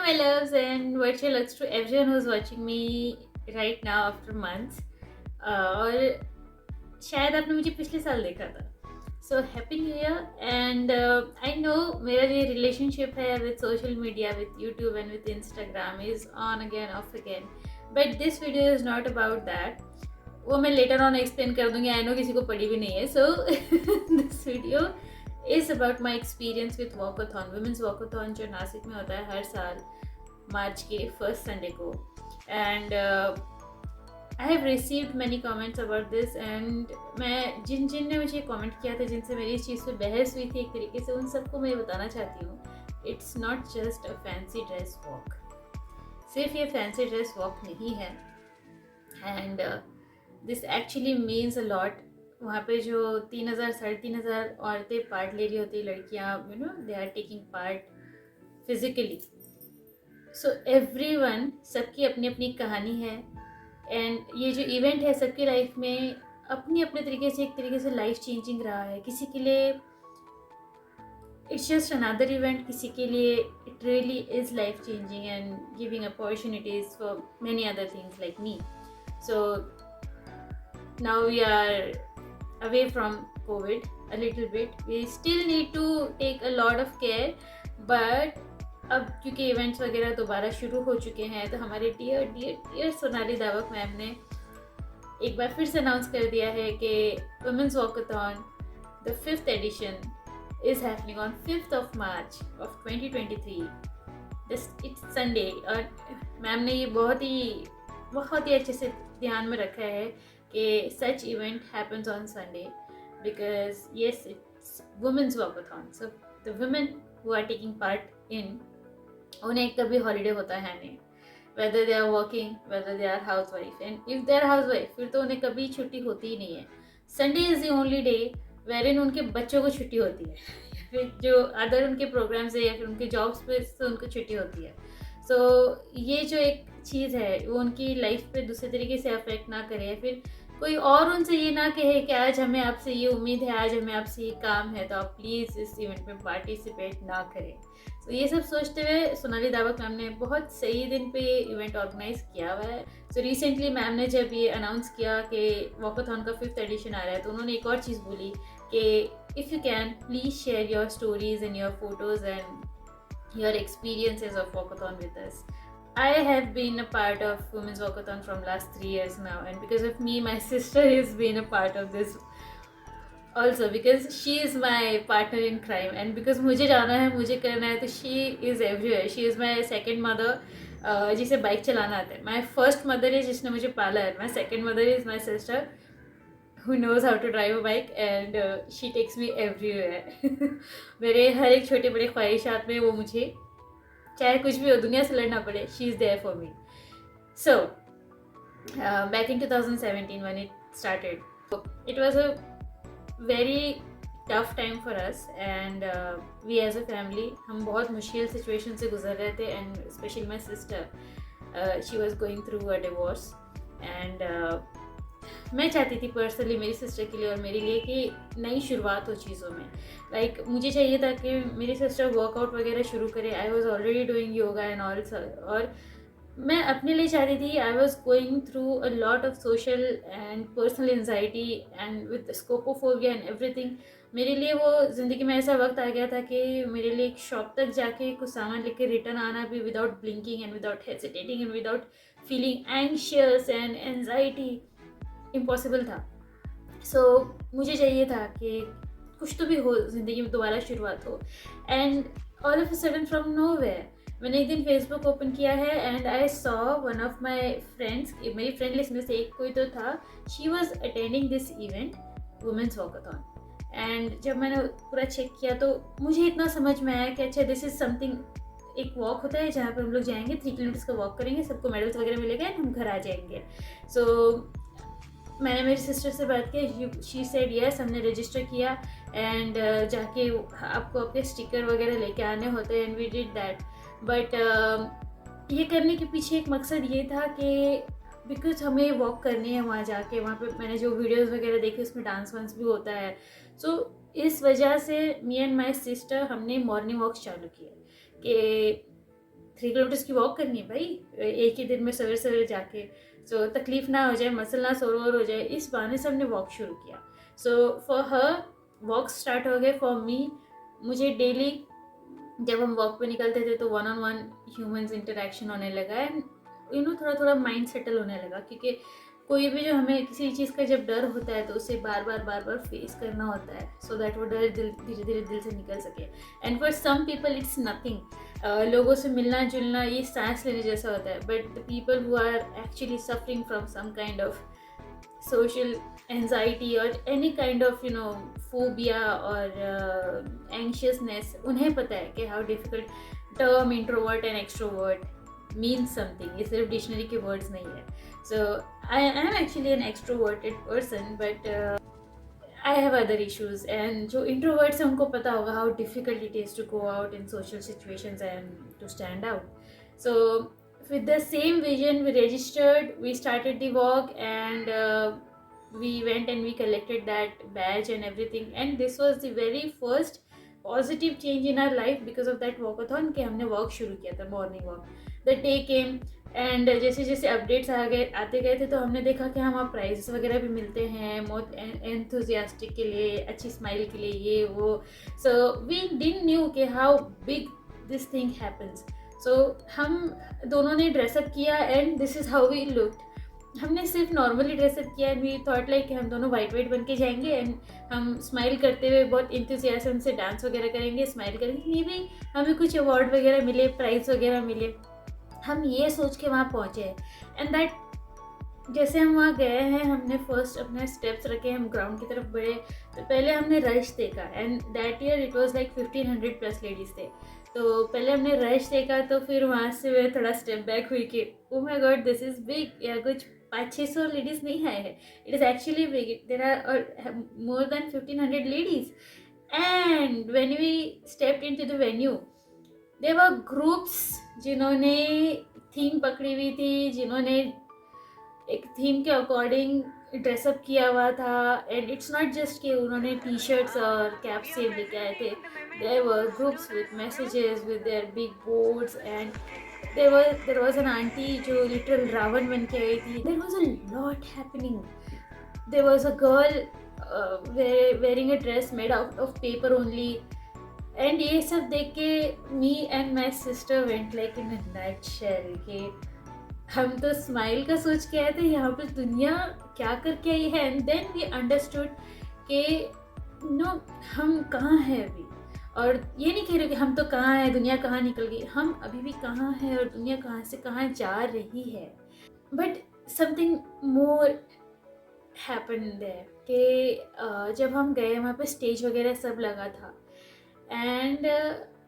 my loves, and virtual hugs to everyone who's watching me right now after months. और शायद आपने मुझे पिछले साल देखा था. So happy new year, and I know मेरा जो relationship है with social media, with YouTube and with Instagram is on again, off again. But this video is not about that. वो मैं later on explain कर दूँगी. I know किसी को पड़ी भी नहीं है. So this video is about my experience with walkathon, women's walkathon जो नासिक में होता है हर साल मार्च के फर्स्ट संडे को. And I have received many comments about this, and मैं जिन ने मुझे कमेंट किया था, जिनसे मेरी इस चीज़ पे बहस हुई थी एक तरीके से, उन सबको मैं बताना चाहती हूँ, it's not just a fancy dress walk. सिर्फ ये फैंसी ड्रेस वॉक नहीं है, and this actually means a lot. वहाँ पे जो 3,000 3,500 औरतें पार्ट ले रही होती, लड़कियाँ, you know, they are taking part physically. So everyone, सबकी अपनी अपनी कहानी है, एंड ये जो इवेंट है सबकी लाइफ में अपनी अपने तरीके से, एक तरीके से लाइफ चेंजिंग रहा है. किसी के लिए इट्स जस्ट अनदर इवेंट, किसी के लिए it really is life changing and giving opportunities for many other things like me. So now we are away from COVID a little bit. We still need to take a lot of care, but अब क्योंकि events वगैरह दोबारा शुरू हो चुके हैं, तो हमारे डियर सोनाली दावक मैम ने एक बार फिर से अनाउंस कर दिया है कि women's walkathon the 5th edition is happening on 5th of March of 2023. It's Sunday. और मैम ने ये बहुत ही अच्छे से ध्यान में रखा है कि such event happens on Sunday because yes, it's women's walkathon. So the women who are taking part in, उन्हें कभी हॉलीडे होता है नहीं, whether they are working, whether they are housewife, and if they are housewife फिर तो उन्हें कभी छुट्टी होती ही नहीं है. Sunday is the only day wherein उनके बच्चों को छुट्टी होती है, या फिर जो अदर उनके प्रोग्राम्स है या फिर उनके जॉब्स पे तो उनको छुट्टी होती है. सो ये जो एक चीज़ है वो उनकी लाइफ पे दूसरे तरीके से अफेक्ट ना करे, या फिर कोई और उनसे ये ना कहे कि आज हमें आपसे ये उम्मीद है, आज हमें आपसे ये काम है, तो आप प्लीज़ इस इवेंट में पार्टिसिपेट ना करें. तो ये सब सोचते हुए सोनाली दावक मैम ने बहुत सही दिन पे ये इवेंट ऑर्गेनाइज किया हुआ है. सो रिसेंटली मैम ने जब ये अनाउंस किया कि वॉकाथॉन का 5th एडिशन आ रहा है, तो उन्होंने एक और चीज़ बोली कि if you can please share your stories and your photos and your experiences of walkathon with us. I have been a part of Women's Walkathon from last 3 years now, and because of me, my sister has been a part of this also, because she is my partner in crime, and because मुझे जाना है, मुझे करना है, तो she is everywhere. She is my second mother, जिसे bike चलाना आता है. My first mother है जिसने मुझे पाला है. My second mother is my sister who knows how to drive a bike, and she takes me everywhere. मेरे हर एक छोटे बड़े ख्वाहिशात में वो मुझे, चाहे कुछ भी हो, दुनिया से लड़ना पड़े, she is there for me. So back in 2017 when it started, it was a very tough time for us, and we as a family, हम बहुत मुश्किल सिचुएशन से गुजर रहे थे, and especially my sister, she was going through a divorce, and मैं चाहती थी पर्सनली मेरी सिस्टर के लिए और मेरे लिए कि नई शुरुआत हो चीज़ों में. लाइक मुझे चाहिए था कि मेरी सिस्टर वर्कआउट वगैरह शुरू करे. I was already doing yoga and all, और मैं अपने लिए चाहती थी. I was going through a lot of social and personal anxiety and with scopophobia and everything. मेरे लिए वो ज़िंदगी में ऐसा वक्त आ गया था कि मेरे लिए एक शॉप तक जाके कुछ सामान लेके रिटर्न आना भी without blinking and without hesitating and without feeling anxious and anxiety impossible था. सो मुझे चाहिए था कि कुछ तो भी हो, ज़िंदगी में दोबारा शुरुआत हो. And all of a sudden from nowhere मैंने एक दिन फेसबुक ओपन किया है, and I saw one of my friends, मेरी फ्रेंड लिस्ट में से एक कोई तो था, she was attending this event women's walkathon. And जब मैंने पूरा चेक किया तो मुझे इतना समझ में आया कि अच्छा, दिस इज़ समथिंग, एक वॉक होता है जहाँ पर हम लोग जाएंगे, 3 किलोमीटर्स का वॉक करेंगे, सबको मेडल्स वगैरह मिलेगा एंड हम घर आ जाएंगे. सो मैंने मेरी सिस्टर से बात की. She said yes. हमने रजिस्टर किया, एंड जाके आपको आपके स्टिकर वगैरह लेके आने होते हैं, and we did that. But ये करने के पीछे एक मकसद ये था कि बिकॉज हमें वॉक करनी है वहाँ जाके. वहाँ पे मैंने जो वीडियोस वगैरह देखे उसमें डांस वांस भी होता है. सो इस वजह से मी एंड माई सिस्टर हमने मॉर्निंग वॉक्स चालू किया कि 3 किलोमीटर्स की वॉक करनी है भाई एक ही दिन में सवेरे सवेरे जाके, सो तकलीफ ना हो जाए, मसल ना सोर हो जाए, इस बहाने से हमने वॉक शुरू किया। So for her walk start हो गए, फॉर मी मुझे डेली जब हम वॉक पे निकलते थे तो 1-on-1 ह्यूमंस इंटरेक्शन होने लगा एंड थोड़ा थोड़ा माइंड सेटल होने लगा, क्योंकि कोई भी जो हमें किसी चीज़ का जब डर होता है तो उसे बार बार फेस करना होता है, सो दैट वो डर धीरे धीरे दिल से निकल सके। And for some people it's nothing, लोगों से मिलना जुलना ये सांस लेने जैसा होता है, but the people who are actually suffering from some kind of social anxiety or any kind of phobia or anxiousness, उन्हें पता है कि how difficult term introvert and extrovert means something, ये सिर्फ डिक्शनरी के वर्ड्स नहीं है। so I am actually an extroverted person but I have other issues, and जो introverts हैं उनको पता होगा how difficult it is to go out in social situations and to stand out. So with the same vision we registered, we started the walk, and we went and we collected that badge and everything, and this was the very first positive change in our life because of that walkathon कि हमने walk शुरू किया था, morning walk. The day came and जैसे जैसे updates आते गए थे तो हमने देखा कि हाँ प्राइजेस वगैरह भी मिलते हैं बहुत एंथुजियास्टिक के लिए, अच्छी स्माइल के लिए, ये वो। सो वी डिडंट न्यू कि how big this thing happens. So हम दोनों ने ड्रेसअप किया and this is how we looked. हमने सिर्फ नॉर्मली ड्रेसअप किया एंड वी थॉट लाइक कि हम दोनों वाइट बन के जाएंगे एंड हम स्माइल करते हुए बहुत इंथुजियाज्म से डांस वगैरह करेंगे, स्माइल करेंगे, मे बी हमें कुछ अवार्ड वगैरह मिले, प्राइज़ वगैरह मिले। हम ये सोच के वहाँ पहुँचे एंड दैट जैसे हम वहाँ गए हैं, हमने फर्स्ट अपने स्टेप्स रखे, हम ग्राउंड की तरफ बढ़े तो पहले हमने रश देखा and that year it was like 1500 plus ladies थे। तो पहले हमने रश देखा, तो फिर वहाँ से मैं थोड़ा स्टेप बैक हुई कि oh my god this is big, या कुछ 500-600 लेडीज़ नहीं आए हैं, it is actually big, there are more than 1500 ladies. And when we stepped into the venue there were groups जिन्होंने थीम पकड़ी हुई थी, जिन्होंने एक थीम के अकॉर्डिंग ड्रेसअप किया हुआ था। एंड इट्स नॉट जस्ट कि उन्होंने टी शर्ट्स और कैप से लेके आए थे, there were groups with messages with their big boards and there was an aunty जो लिटरल रावण बन के आई थी। There was a lot happening. There was a girl wearing a dress made out of paper only, and ये सब देख के me and my sister went like in a nutshell कि हम तो स्माइल का सोच के आए थे, यहाँ पर दुनिया क्या करके आई है। एंड देन वी अंडरस्टूड कि हम कहाँ हैं अभी, और ये नहीं कह रहे कि हम तो कहाँ हैं, दुनिया कहाँ निकल गई, हम अभी भी कहाँ हैं और दुनिया कहाँ से कहाँ जा रही है। But something more happen there कि जब हम गए वहाँ पे स्टेज वगैरह सब लगा था एंड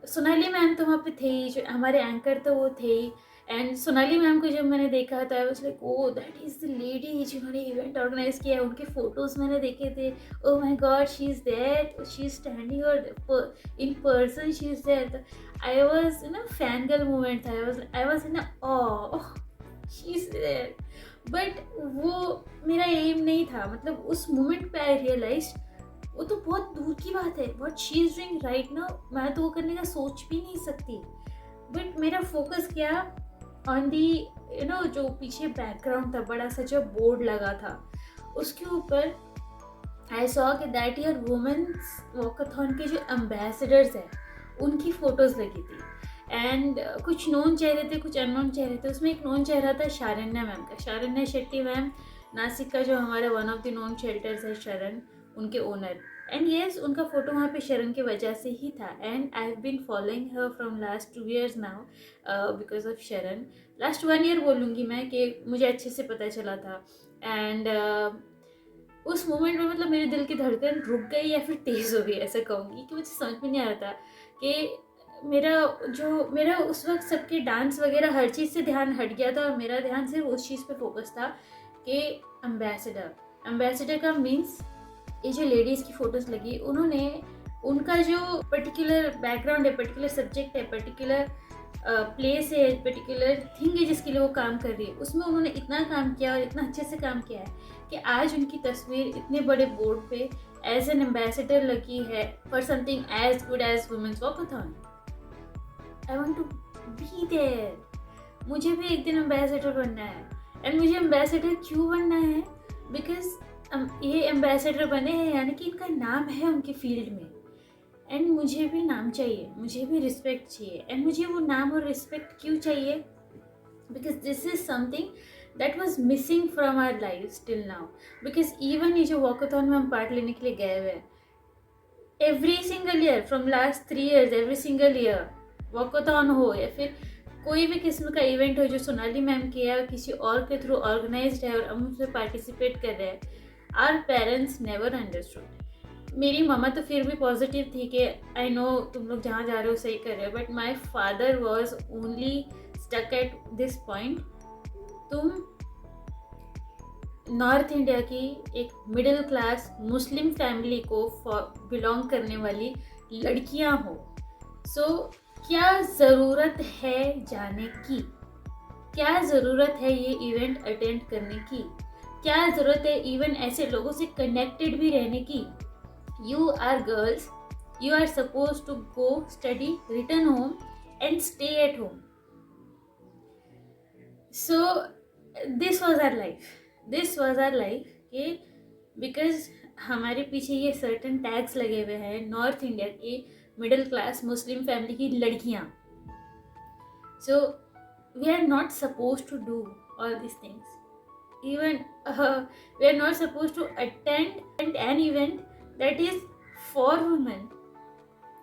सोनाली मैम तो वहाँ पे थे ही, जो हमारे एंकर तो वो थे ही। एंड सोनाली मैम को जब मैंने देखा था I was like oh that is the lady जिन्होंने इवेंट ऑर्गेनाइज किया है, उनके फोटोज़ मैंने देखे थे, oh my god she is there, she is standing और in person she is there. I was fan girl moment था, I was in awe she is there. But वो मेरा एम नहीं था, मतलब उस मोमेंट पे आई रियलाइज वो तो बहुत दूर की बात है, what she is doing right now, मैं तो वो करने का सोच भी नहीं सकती। बट मेरा फोकस क्या ऑन दी जो पीछे बैकग्राउंड था, बड़ा सा जो बोर्ड लगा था उसके ऊपर आई सॉ कि दैट ईयर वुमेन्स वॉकाथॉन के जो एम्बेसडर्स हैं उनकी फ़ोटोज़ लगी थी एंड कुछ नोन चेहरे थे, कुछ अननोन चेहरे थे। उसमें एक नोन चेहरा था शारण्या मैम का, शारण्या शेट्टी मैम, नासिक का जो हमारा one of the known shelters है शरण, उनके ओनर। एंड येस उनका फ़ोटो वहाँ पे शरण की वजह से ही था and I have been following her from last 2 years now because of Sharan. Last 1 year बोलूँगी मैं कि मुझे अच्छे से पता चला था। एंड उस मोमेंट में मतलब मेरे दिल की धड़कन रुक गई या फिर तेज़ हो गई, ऐसा कहूँगी कि मुझे समझ में नहीं आ रहा था कि मेरा उस वक्त सबके डांस वगैरह हर चीज़ से ध्यान हट गया था और मेरा ध्यान सिर्फ उस चीज़ पे फोकस था कि एम्बेसडर का मीन्स ये जो लेडीज़ की फ़ोटोज़ लगी उन्होंने उनका जो पर्टिकुलर बैकग्राउंड है, पर्टिकुलर सब्जेक्ट है, पर्टिकुलर प्लेस है, पर्टिकुलर थिंग है जिसके लिए वो काम कर रही है, उसमें उन्होंने इतना काम किया और इतना अच्छे से काम किया है कि आज उनकी तस्वीर इतने बड़े बोर्ड पे एज एन एम्बेसडर लगी है for something as good as women's walkathon. I want to be there. मुझे भी एक दिन एम्बेसडर बनना है। एंड मुझे एम्बेसडर क्यों बनना है? बिकॉज ये एम्बेसडर बने हैं यानी कि इनका नाम है उनके फील्ड में, एंड मुझे भी नाम चाहिए, मुझे भी रिस्पेक्ट चाहिए। एंड मुझे वो नाम और रिस्पेक्ट क्यों चाहिए? Because this is something that was missing from our life till now. Because even ये जो वॉकथॉन में हम पार्ट लेने के लिए गए हुए हैं, every single year from last 3 years, every single year walkathon हो या फिर कोई भी किस्म का इवेंट हो जो सोनाली मैम की है और किसी और के थ्रू ऑर्गेनाइज्ड है और हम उसमें पार्टिसिपेट कर रहे हैं, आवर पेरेंट्स नेवर अंडरस्टूड। मेरी मम्मा तो फिर भी पॉजिटिव थी कि आई नो तुम लोग जहाँ जा रहे हो सही कर रहे हो, but my father was only stuck at this point, तुम नॉर्थ इंडिया की एक मिडिल क्लास मुस्लिम फैमिली को बिलोंग करने वाली लड़कियां हो, सो क्या ज़रूरत है जाने की? क्या ज़रूरत है ये इवेंट अटेंड करने की? क्या ज़रूरत है इवन ऐसे लोगों से कनेक्टेड भी रहने की? You are girls, you are suppose to go study, return home and stay at home. So this was our life कि बिकॉज हमारे पीछे ये सर्टन टैग्स लगे हुए हैं, नॉर्थ इंडिया की मिडिल क्लास मुस्लिम फैमिली की लड़कियाँ, so we are not suppose to do all this things, even we are not supposed to attend an event that is for women,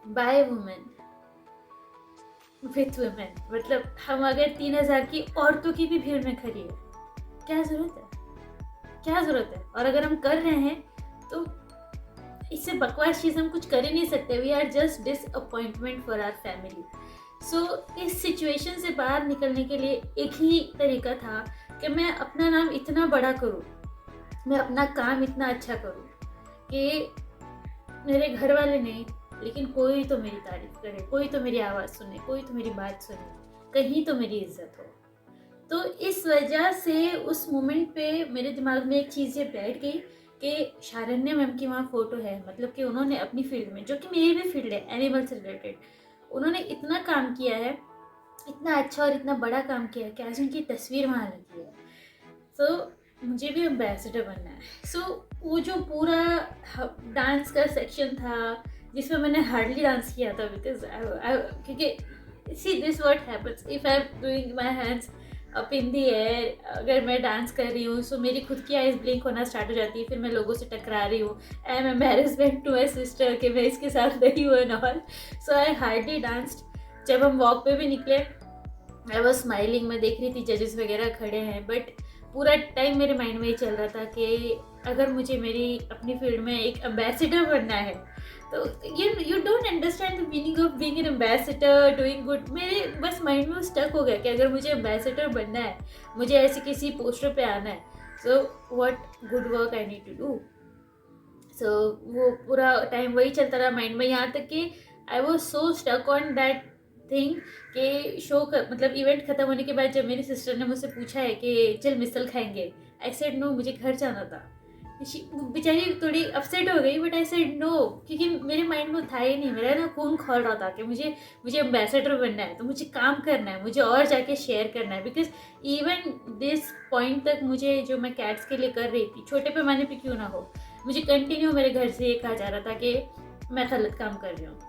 by women, with women। मतलब हम अगर 3000 की औरतों की भी भीड़ में खड़ी है, क्या ज़रूरत है? क्या ज़रूरत है? और अगर हम कर रहे हैं तो इससे बकवास चीज़ हम कुछ कर ही नहीं सकते। We are just disappointment for our family. So इस सिचुएशन से बाहर निकलने के लिए एक ही तरीका था कि मैं अपना नाम इतना बड़ा करूं, मैं अपना काम इतना अच्छा करूं कि मेरे घर वाले नहीं, लेकिन कोई तो मेरी तारीफ करे, कोई तो मेरी आवाज़ सुने, कोई तो मेरी बात सुने, कहीं तो मेरी इज्जत हो। तो इस वजह से उस मोमेंट पे मेरे दिमाग में एक चीज़ ये बैठ गई कि शारण्या मैम की वहाँ फ़ोटो है, मतलब कि उन्होंने अपनी फील्ड में, जो कि मेरी भी फील्ड है एनिमल से रिलेटेड, उन्होंने इतना काम किया है, इतना अच्छा और इतना बड़ा काम किया है कि आज उनकी तस्वीर वहाँ लगी है। सो मुझे भी एम्बेसडर बनना है। सो वो जो पूरा डांस का सेक्शन था जिसमें मैंने हार्डली डांस किया था, बिकॉज क्योंकि see this what happens if I am doing my hands up in the air, अगर मैं डांस कर रही हूँ सो मेरी खुद की आइज ब्लिंक होना स्टार्ट हो जाती है, फिर मैं लोगों से टकरा रही हूँ, I am embarrassment to my sister कि मैं इसके साथ नहीं हूँ and all. So I hardly danced. जब हम वॉक पे भी निकले आई वॉज स्माइलिंग, मैं देख रही थी जजेस वगैरह खड़े हैं, बट पूरा टाइम मेरे माइंड में ही चल रहा था कि अगर मुझे मेरी अपनी फील्ड में एक एम्बेसडर बनना है तो you don't understand the meaning of being an ambassador, doing good. मेरे बस माइंड में स्टक हो गया कि अगर मुझे एम्बेसडर बनना है, मुझे ऐसे किसी पोस्टर पे आना है, so what good work I need to do. So वो पूरा टाइम वही चलता रहा माइंड में, यहाँ तक कि I was so stuck on that thing कि मतलब इवेंट ख़त्म होने के बाद जब मेरी सिस्टर ने मुझसे पूछा है कि चल मिसल खाएंगे, आई सेड नो, मुझे घर जाना था। बेचारी थोड़ी अपसेट हो गई, बट आई सेड नो, क्योंकि मेरे माइंड में था ही नहीं, मेरा ना खून खोल रहा था कि मुझे एम्बेसडर बनना है, तो मुझे काम करना है, मुझे और जाके शेयर करना है। बिकॉज इवन दिस पॉइंट तक मुझे जो मैं कैट्स के लिए कर रही थी, छोटे पैमाने पे क्यों ना हो, मुझे कंटिन्यू मेरे घर से ये कहा जा रहा था कि मैं गलत काम कर रही हूँ,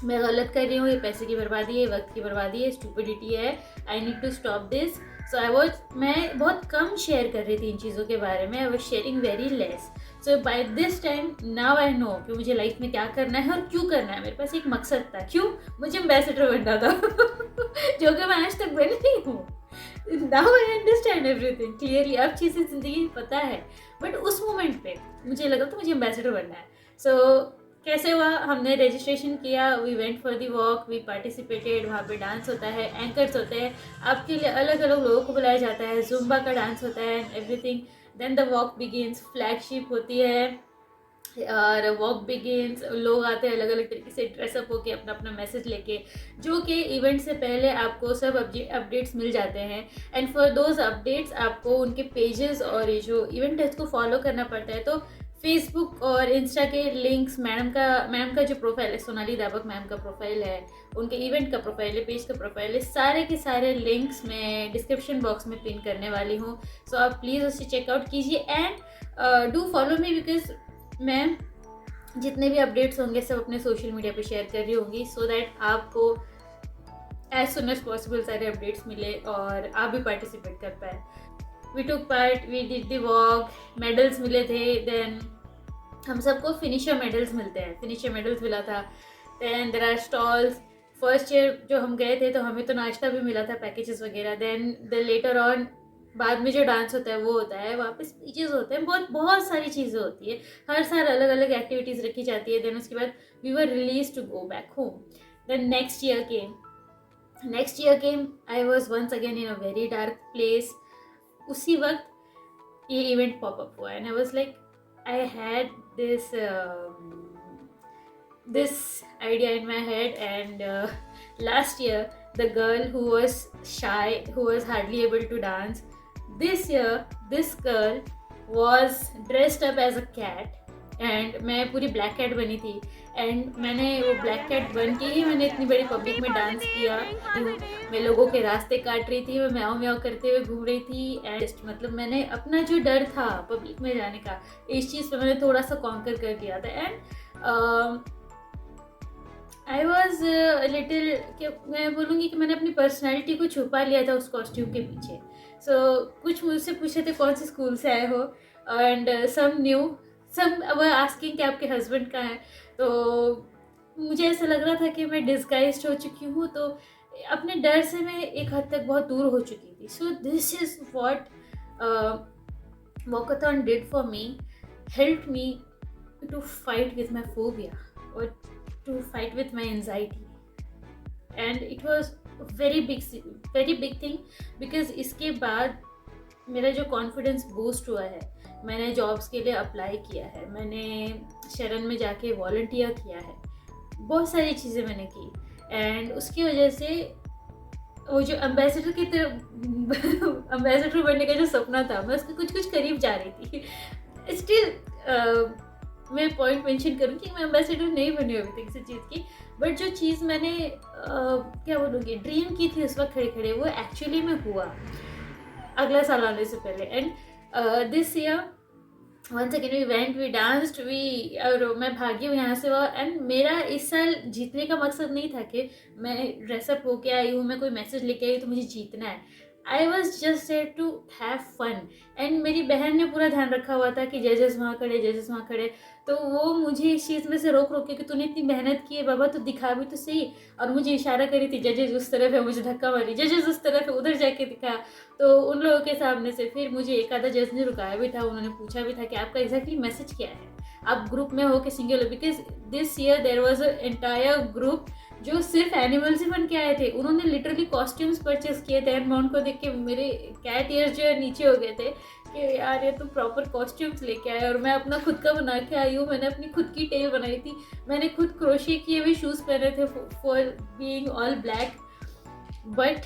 मैं गलत कर रही हूँ, ये पैसे की बर्बादी है, वक्त की बर्बादी है, स्टूपिडिटी है, I need to stop this. So मैं बहुत कम शेयर कर रही थी इन चीज़ों के बारे में, I was sharing very less. So by this time now I know कि मुझे लाइफ में क्या करना है और क्यों करना है। मेरे पास एक मकसद था, क्यों? मुझे एम्बेसडर बनना था जो कि मैं आज तक बनी नहीं हूँ। Now I understand everything clearly, अब चीज़ें ज़िंदगी पता है, बट उस मोमेंट पे मुझे लगा तो मुझे एम्बेसडर बनना है। सो कैसे हुआ, हमने रजिस्ट्रेशन किया, we went for the walk, we participated, वहाँ पे डांस होता है, एंकर्स होते हैं, आपके लिए अलग अलग लोगों को बुलाया जाता है, जुम्बा का डांस होता है and everything. Then the walk begins, flagship होती है और वॉक बिगिंस, लोग आते हैं अलग अलग तरीके से ड्रेसअप होके अपना अपना मैसेज लेके, जो कि इवेंट से पहले आपको सब अपडेट्स मिल जाते हैं। एंड फॉर दोज अपडेट्स आपको उनके पेजेस और ये जो इवेंट है उसको फॉलो करना पड़ता है। तो फेसबुक और इंस्टा के लिंक्स, मैम का जो प्रोफाइल है, सोनाली दाबक मैम का प्रोफाइल है, उनके इवेंट का प्रोफाइल है, पेज का प्रोफाइल है, सारे के सारे लिंक्स मैं डिस्क्रिप्शन बॉक्स में पिन करने वाली हूँ. सो आप प्लीज़ उसे चेकआउट कीजिए and do follow me, because मैं जितने भी अपडेट्स होंगे सब अपने सोशल मीडिया पे शेयर कर रही होंगी, सो दैट आपको एज सुन एज पॉसिबल सारे अपडेट्स मिले और आप भी पार्टिसिपेट कर पाए. We took part, we did the walk, medals मिले थे. देन हम सबको फिनिशर मेडल्स मिलते हैं, फिनिशर मेडल्स मिला था. Then there are stalls. First year जो हम गए थे तो हमें तो नाश्ता भी मिला था, पैकेजेस वगैरह. देन लेटर ऑन बाद में जो डांस होता है वो होता है, वहाँ पे स्पीचेस होते हैं, बहुत बहुत सारी चीज़ें होती है. हर साल अलग अलग एक्टिविटीज़ रखी जाती है. देन उसके बाद we were release to go back home. Then next year came. I was once again in a very dark place. उसी वक्त ये इवेंट पॉपअप हुआ and I was like, I had this idea in my head, and last year the girl who was shy, who was hardly able to dance, this year this girl was dressed up as a cat and मैं पूरी black cat बनी थी. And मैंने वो black cat बन के ही मैंने इतनी बड़ी पब्लिक में डांस किया. मैं लोगों के रास्ते काट रही थी, मैं म्याऊं म्याऊं करते हुए घूम रही थी. एंड मतलब मैंने अपना जो डर था पब्लिक में जाने का, इस चीज़ पे मैंने थोड़ा सा कॉन्कर कर दिया था. एंड आई वॉज लिटिल, मैं बोलूँगी कि मैंने अपनी पर्सनैलिटी को छुपा लिया था उस कॉस्ट्यूम के पीछे. कुछ मुझसे पूछे थे कौन से स्कूल से आए हो, एंड सब वर आस्किंग कि आपके हस्बैंड कहाँ हैं. तो मुझे ऐसा लग रहा था कि मैं डिस्गाइज्ड हो चुकी हूँ, तो अपने डर से मैं एक हद तक बहुत दूर हो चुकी थी. So this is what walkathon did for me, help me to fight with my phobia और to fight with my anxiety. And it was a very big thing, because इसके बाद मेरा जो कॉन्फिडेंस बूस्ट हुआ है, मैंने जॉब्स के लिए अप्लाई किया है, मैंने शरण में जाके वॉलंटियर किया है, बहुत सारी चीज़ें मैंने की. एंड उसकी वजह से वो जो एम्बेसडर की तरफ एम्बेसडर बनने का जो सपना था, मैं उसके कुछ कुछ करीब जा रही थी. स्टिल मैं पॉइंट मेंशन करूँ कि मैं एम्बेसडर नहीं बनी अभी तक किसी चीज़ की, बट जो चीज़ मैंने क्या बोलूँगी ड्रीम की थी उस वक्त खड़े खड़े, वो एक्चुअली में हुआ अगला साल आने से पहले. And this year once again we went, we danced, और मैं भागी हूँ यहाँ से वहाँ. एंड मेरा इस साल जीतने का मकसद नहीं था कि मैं ड्रेसअप होके आई हूँ, मैं कोई मैसेज लेके आई हूँ तो मुझे जीतना है. I was just there to have fun. And मेरी बहन ने पूरा ध्यान रखा हुआ था कि जजेस वहाँ खड़े, तो वो मुझे इस चीज़ में से रोक के कि तूने इतनी मेहनत की है बाबा, तो दिखा भी तो सही. और मुझे इशारा करी थी, जजेस उस तरफ है, मुझे धक्का मारी, जजेस उस तरफ है, उधर जाके दिखा. तो उन लोगों के सामने से फिर मुझे एक आधा जज ने रुकाया भी था, उन्होंने पूछा भी था कि आपका एग्जैक्टली मैसेज क्या है, आप ग्रुप में हो कि सिंगल हो. Because this year there was a entire group जो सिर्फ एनिमल्स ही बन के आए थे. उन्होंने लिटरली कॉस्ट्यूम्स परचेस किए थे. एंड मैं उनको देख के मेरे कैट ईयर्स जो है नीचे हो गए थे कि यार ये तो प्रॉपर कॉस्ट्यूम्स लेके आए, और मैं अपना खुद का बना के आई हूँ. मैंने अपनी खुद की टेल बनाई थी, मैंने खुद क्रोशे किए हुए शूज़ पहने थे for being all black. But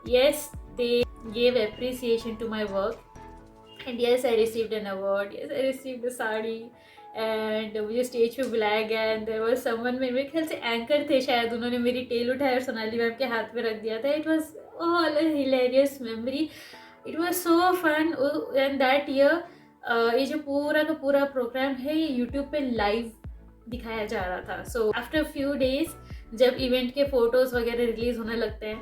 yes, they gave appreciation to my work. And yes, I received an award, yes I received a sari. And मुझे स्टेज पे बुलाया गया. एंड देयर वाज समवन, मेरे ख्याल से एंकर थे शायद, उन्होंने मेरी टेल उठाया और सोनाली मैम के हाथ में रख दिया था. It was all a hilarious memory. It was so fun. And that year ये जो पूरा का पूरा प्रोग्राम है ये यूट्यूब पे लाइव दिखाया जा रहा था. सो आफ्टर फ्यू डेज जब इवेंट के फ़ोटोज़ वगैरह रिलीज़ होने लगते हैं,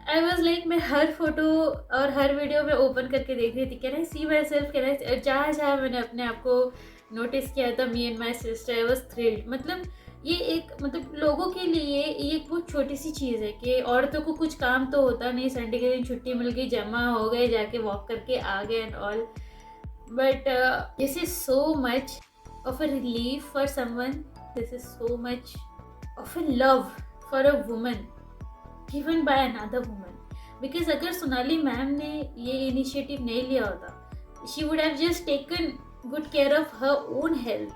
आई वॉज लाइक, मैं हर फोटो और हर वीडियो में ओपन करके देख रही थी, can I see myself, can I, जहाँ जहाँ मैंने अपने आप को नोटिस किया था, me and my sister, I was thrilled. मतलब ये एक, मतलब लोगों के लिए ये एक बहुत छोटी सी चीज़ है कि औरतों को कुछ काम तो होता नहीं, संडे के दिन छुट्टी मिल गई, जमा हो गए, जाके वॉक करके आ गए and all. But this is so much of a relief for someone, this is so much of a love for a woman given by another woman. Because अगर सोनाली मैम ने ये इनिशिएटिव नहीं लिया होता, she would have just taken good care of her own health.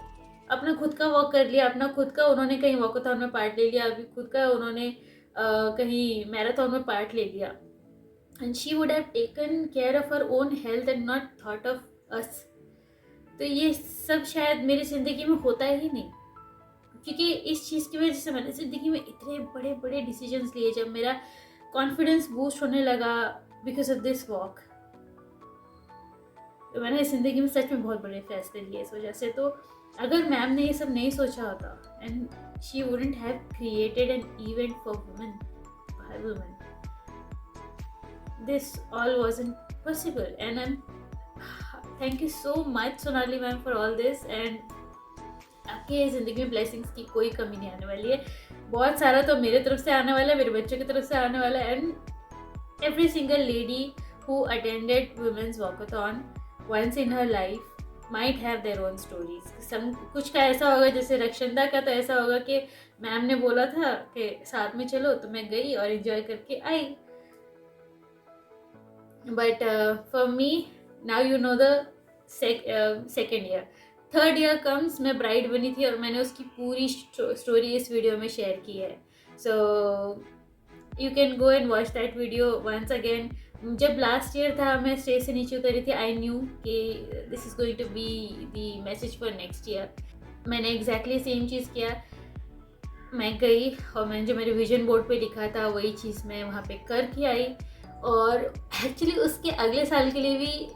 अपना खुद का walk कर लिया, अपना खुद का, उन्होंने कहीं वॉकाथॉन में पार्ट ले लिया, अभी खुद का उन्होंने कहीं मैराथन में पार्ट ले लिया. And she would have taken care of her own health and not thought of us. तो ये सब शायद मेरी ज़िंदगी में होता ही नहीं, क्योंकि इस चीज़ की वजह से मैंने ज़िंदगी में इतने बड़े बड़े डिसीजंस लिए। जब मेरा कॉन्फिडेंस बूस्ट होने लगा बिकॉज ऑफ दिस वॉक, तो मैंने ज़िंदगी में सच में बहुत बड़े फैसले लिए इस वजह से। तो अगर मैम ने ये सब नहीं सोचा होता, and she wouldn't have created an event for women, by women, this all wasn't possible. And I'm thank you so much Sonali ma'am for all this. And आपके ज़िंदगी में ब्लेसिंग्स की कोई कमी नहीं आने वाली है। बहुत सारा तो मेरे तरफ से आने वाला है, मेरे बच्चों की तरफ से आने वाला है। And every single lady who attended women's walkathon once in her life might have their own stories. some कुछ का ऐसा होगा, जैसे रक्षंदा का तो ऐसा होगा कि मैम ने बोला था कि साथ में चलो, तो मैं गई और एंजॉय करके आई। But for me, now you know the second year. Third year comes, मैं ब्राइड बनी थी और मैंने उसकी पूरी स्टोरी इस वीडियो में शेयर की है। So you can go and watch that video once again. जब लास्ट ईयर था, मैं स्टेज से नीचे उतरी थी, I knew that this is going to be the message for next year. मैंने एग्जैक्टली सेम चीज़ किया। मैं गई और मैंने जो मेरे विजन बोर्ड पे लिखा था वही चीज़ मैं वहाँ पे करके आई। और एक्चुअली उसके अगले साल के लिए भी,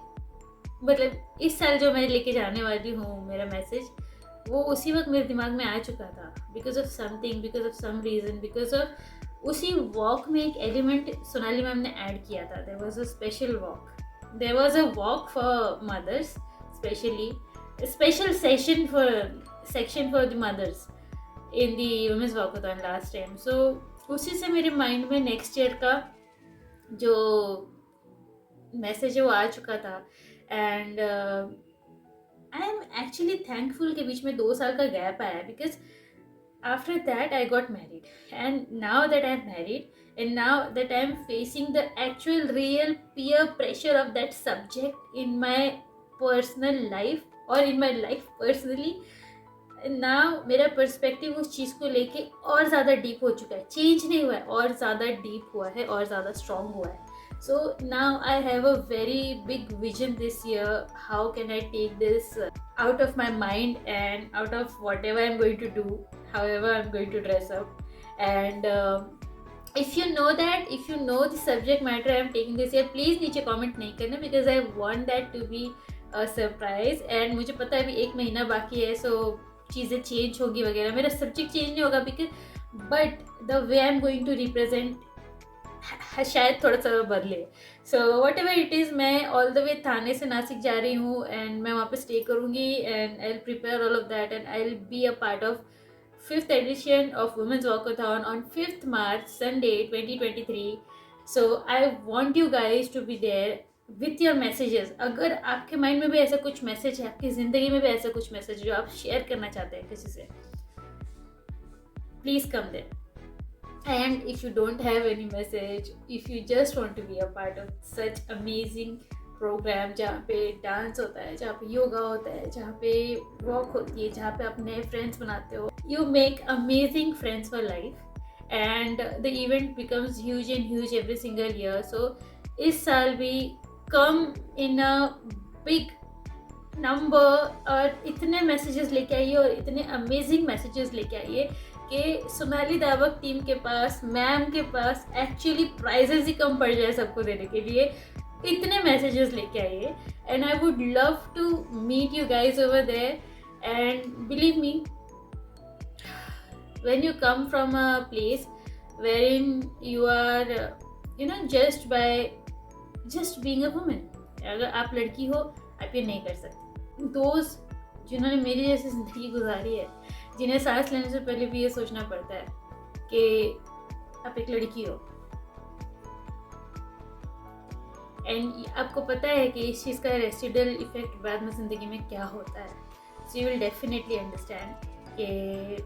मतलब इस साल जो मैं लेके जाने वाली हूँ मेरा मैसेज, वो उसी वक्त मेरे दिमाग में आ चुका था। Because of something, because of some reason, because of उसी वॉक में एक एलिमेंट सोनाली मैम ने ऐड किया था। There was a special walk, there was a walk for mothers, specially special section for the mothers in the women's walkathon last time. So उसी से मेरे mind में नेक्स्ट ईयर का जो मैसेज है वो आ चुका था। And I am actually thankful के बीच में 2 साल का गैप आया, because after that I got married. And now that I am married and now that I am facing the actual real peer pressure of that subject in my personal life और इन my life personally, now मेरा perspective उस चीज़ को लेके और ज़्यादा deep हो चुका है। चेंज नहीं हुआ है, और ज़्यादा डीप हुआ है और ज़्यादा स्ट्रॉन्ग हुआ है। So now I have a very big vision this year, how can I take this out of my mind and out of whatever I'm going to do, however I'm going to dress up. And if you know the subject matter I'm taking this year, please नीचे comment नहीं करना, because I want that to be a surprise. And मुझे पता है अभी 1 महीना बाकी है, so चीज़ें चेंज होगी वगैरह, मेरा सब्जेक्ट चेंज नहीं होगा, because but the way I am going to represent शायद थोड़ा सा बदले। So whatever it is, मैं ऑल द वे थाने से नासिक जा रही हूँ एंड मैं वहाँ पे स्टे करूँगी। And I will prepare all of that and I will be a part of 5th edition of Women's Walkathon on 5th March, Sunday 2023. So I want you guys to be there with your messages. अगर आपके mind में भी ऐसा कुछ message है, आपकी ज़िंदगी में भी ऐसा कुछ मैसेज जो आप शेयर करना चाहते हैं किसी से, please come there. And if you don't have any message, if you just want to be a part of such amazing program जहाँ पे डांस होता है, जहाँ पे योगा होता है, जहाँ पे वॉक होती है, जहाँ पे आप नए फ्रेंड्स बनाते हो, you make amazing friends for life and the event becomes huge and huge every single year. So इस साल भी come in a big number और इतने मैसेजेस लेके आइए और इतने अमेजिंग मैसेजेस लेके आइए कि सोनाली दावक टीम के पास, मैम के पास एक्चुअली प्राइजेस ही कम पड़ जाए सबको देने के लिए। इतने मैसेजेस लेके आइए and I would love to meet you guys over there. And believe me, when you come from a place wherein you are judged by just being a woman, अगर आप लड़की हो आप ये नहीं कर सकते। दोस्त जिन्होंने मेरी जैसी ज़िंदगी गुजारी है, जिन्हें सांस लेने से पहले भी ये सोचना पड़ता है कि आप एक लड़की हो, एंड आपको पता है कि इस चीज़ का रेसिडुअल इफेक्ट बाद में ज़िंदगी में क्या होता है। So you will definitely understand कि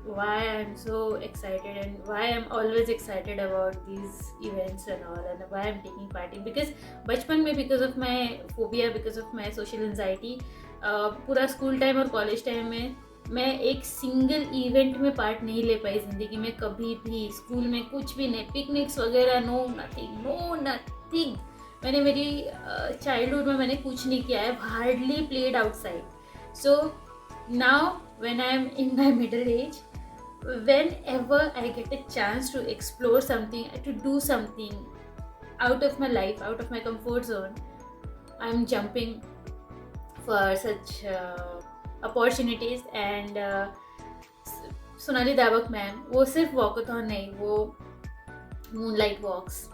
why I'm so excited and why I'm always excited about these events and all, and why I'm taking part in, because बचपन में because of my phobia, because of my social anxiety, पूरा school time और college time में मैं एक single event में part नहीं ले पाई ज़िंदगी में कभी भी। स्कूल में कुछ भी नहीं, पिकनिक्स वगैरह, नो नथिंग। मैंने मेरी चाइल्डहुड में मैंने कुछ नहीं किया है, hardly played outside. So now when I am in my middle age, whenever I get a chance to explore something, to do something out of my life, out of my comfort zone, I'm jumping for such opportunities. And Sonali Dawak ma'am वो सिर्फ walkathon नहीं, वो moonlight वॉक्स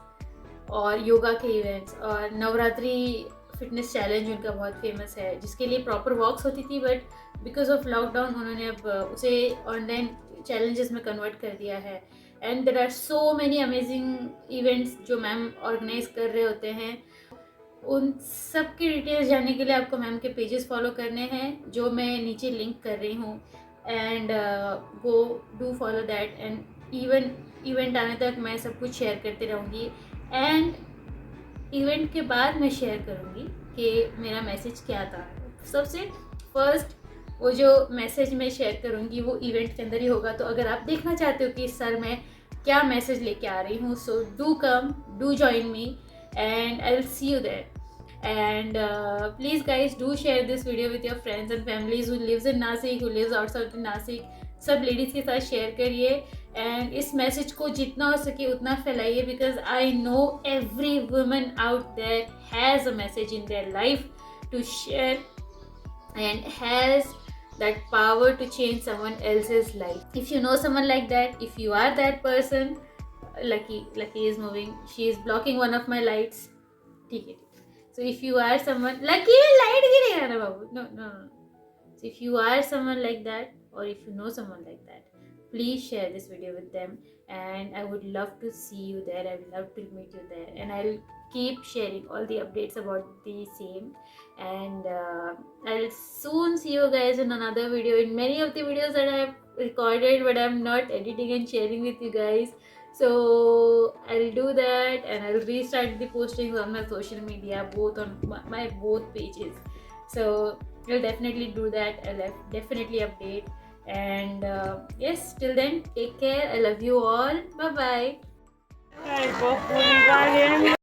और योगा के events और Navratri fitness challenge उनका बहुत famous है, जिसके लिए प्रॉपर वॉक्स होती थी, बट बिकॉज ऑफ लॉकडाउन उन्होंने अब उसे ऑनलाइन चैलेंजेस में कन्वर्ट कर दिया है. And there are so many amazing events जो मैम ऑर्गेनाइज कर रहे होते हैं. उन सब की डिटेल्स जानने के लिए आपको मैम के पेजेस फॉलो करने हैं, जो मैं नीचे लिंक कर रही हूँ. And go do follow that. And event आने तक मैं सब कुछ शेयर करती रहूँगी. एंड इवेंट के बाद मैं शेयर करूँगी कि मेरा मैसेज क्या था. सबसे फर्स्ट वो जो मैसेज मैं शेयर करूँगी वो इवेंट के अंदर ही होगा. तो अगर आप देखना चाहते हो कि इस साल मैं क्या मैसेज लेके आ रही हूँ, so do come, do join me, and I'll see you there. And please guys, do share this video with your friends and families who lives in Nasik, who lives outside in Nasik. सब ladies के साथ share करिए and इस message को जितना हो सके उतना फैलाइए, because I know every woman out there has a message in their life to share and has that power to change someone else's life. If you know someone like that, if you are that person, Lucky is moving. She is blocking one of my lights. ठीक है. So if you are someone, Lucky में light गिरेगा ना बाबू. No. So if you are someone like that, or if you know someone like that, please share this video with them. And I would love to see you there. I would love to meet you there. And I'll keep sharing all the updates about the same. And I'll soon see you guys in another video. In many of the videos that I have recorded, but I'm not editing and sharing with you guys. So I'll do that, and I'll restart the postings on my social media, both on my both pages. So I'll definitely do that. I'll definitely update. And yes, till then, take care. I love you all. Bye bye.